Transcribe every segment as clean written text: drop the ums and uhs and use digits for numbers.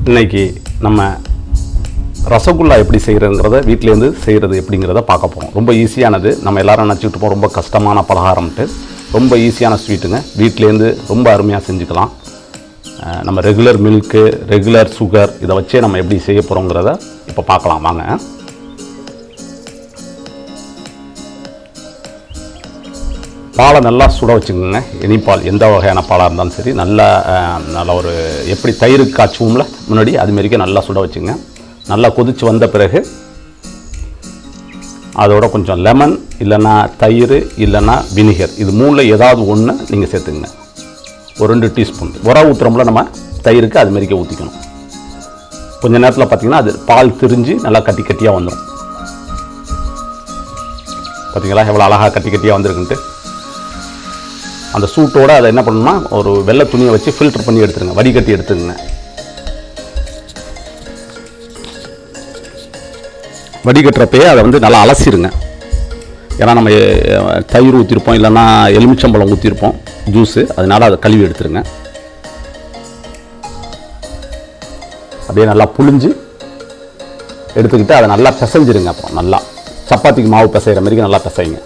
இன்றைக்கி நம்ம ரசகுல்லா எப்படி செய்கிறதுங்கிறத வீட்டிலேருந்து செய்கிறது எப்படிங்கிறத பார்க்க போகிறோம். ரொம்ப ஈஸியானது. நம்ம எல்லோரும் நினச்சிக்கிட்டு போகிறோம் ரொம்ப கஷ்டமான பலகாரம்ட்டு. ரொம்ப ஈஸியான ஸ்வீட்டுங்க. வீட்டிலேருந்து ரொம்ப அருமையாக செஞ்சுக்கலாம். நம்ம ரெகுலர் மில்க்கு, ரெகுலர் சுகர் இதை வச்சே நம்ம எப்படி செய்ய போகிறோங்கிறத இப்போ பார்க்கலாம் வாங்க. பாலை நல்லா சுட வச்சுக்கோங்க. இனிப்பால் எந்த வகையான பாலாக இருந்தாலும் சரி, நல்லா ஒரு எப்படி தயிர் காய்ச்சுவோம்ல முன்னாடி அதுமாரிக்கே நல்லா சுட வச்சுங்க. நல்லா கொதித்து வந்த பிறகு அதோட கொஞ்சம் லெமன் இல்லைன்னா தயிர் இல்லைன்னா வினிகர், இது மூணில் ஏதாவது ஒன்று நீங்கள் சேர்த்துங்க. ஒரு 2 டீஸ்பூன் உரம் ஊற்றுறோம்ல நம்ம தயிருக்கு அதுமாரிக்கே ஊற்றிக்கணும். கொஞ்சம் நேரத்தில் பார்த்திங்கன்னா அது பால் திரிஞ்சு நல்லா கட்டி கட்டியாக வந்துடும். பார்த்திங்களா எவ்வளோ அழகாக கட்டி கட்டியாக வந்துருக்குன்ட்டு. அந்த சூட்டோடு அதை என்ன பண்ணணும்னா ஒரு வெள்ளை துணியை வச்சு ஃபில்டர் பண்ணி எடுத்துருங்க, வடிகட்டி எடுத்துங்க. வடிகட்டுறப்பயே அதை நல்லா அலசிடுங்க. ஏன்னா நம்ம தயிர் ஊற்றிருப்போம் இல்லைன்னா எலுமிச்சம்பழம் ஊற்றிருப்போம் ஜூஸு, அதனால் அதை கழுவி எடுத்துருங்க. அப்படியே நல்லா புழிஞ்சு எடுத்துக்கிட்டு அதை நல்லா பிசைஞ்சிருங்க. அப்புறம் நல்லா சப்பாத்திக்கு மாவு பிசைகிற மாதிரி நல்லா பிசைங்க.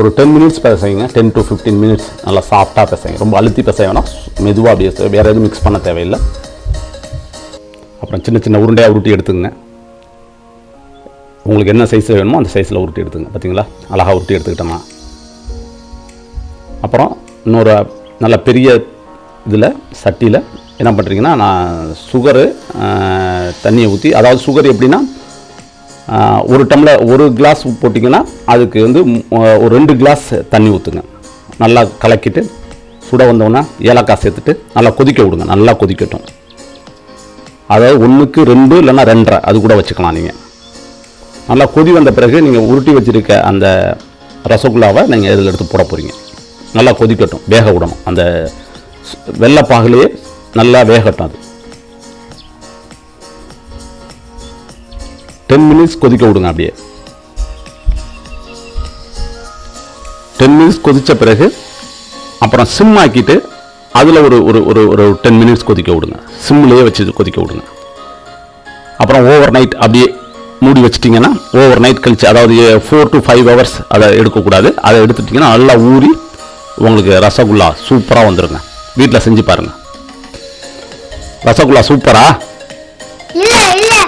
ஒரு 10 மினிட்ஸ் பிசைங்க. 10 to 15 மினிட்ஸ் நல்லா சாஃப்டாக பிசைங்க. ரொம்ப அழுத்தி பிசை வேணாம், மெதுவாக அப்படியே, வேறு எதுவும் மிக்ஸ் பண்ண தேவையில்லை. அப்புறம் சின்ன சின்ன உருண்டையாக உருட்டி எடுத்துங்க. உங்களுக்கு என்ன சைஸில் வேணுமோ அந்த சைஸில் உருட்டி எடுத்துங்க. பார்த்தீங்களா அழகாக உருட்டி எடுத்துக்கிட்டோம்னா அப்புறம் இன்னொரு நல்ல பெரிய இதில் சட்டியில் என்ன பண்ணுறீங்கன்னா, நான் சுகரு தண்ணியை ஊற்றி, அதாவது சுகர் எப்படின்னா ஒரு டம்ளர் 1 கிளாஸ் போட்டிங்கன்னா அதுக்கு ஒரு 2 கிளாஸ் தண்ணி ஊற்றுங்க. நல்லா கலக்கிட்டு சுட வந்தோன்னா ஏலக்காய் சேர்த்துட்டு நல்லா கொதிக்க விடுங்க. நல்லா கொதிக்கட்டும். அதாவது 1க்கு 2 இல்லைன்னா 2.5 அது கூட வச்சுக்கலாம். நீங்கள் நல்லா கொதி வந்த பிறகு நீங்கள் உருட்டி வச்சுருக்க அந்த ரசகுல்லாவை நீங்கள் இதில் எடுத்து போட போகிறீங்க. நல்லா கொதிக்கட்டும், வேக விடணும். அந்த வெள்ளைப்பாகுலேயே நல்லா வேகட்டும். அது 10 மினிட்ஸ் கொதிக்க விடுங்க. அப்படியே 10 மினிட்ஸ் கொதித்த பிறகு அப்புறம் சிம் ஆக்கிட்டு அதில் ஒரு 10 மினிட்ஸ் கொதிக்க விடுங்க. சிம்லேயே வச்சு கொதிக்க விடுங்க. அப்புறம் ஓவர் நைட் அப்படியே மூடி வச்சிட்டிங்கன்னா, ஓவர் நைட் கழிச்சு, அதாவது 4 to 5 ஹவர்ஸ் அதை எடுக்கக்கூடாது. அதை எடுத்துட்டிங்கன்னா நல்லா ஊறி உங்களுக்கு ரசகுல்லா சூப்பராக வந்துடுங்க. வீட்டில் செஞ்சு பாருங்கள். ரசகுல்லா சூப்பரா? இல்லை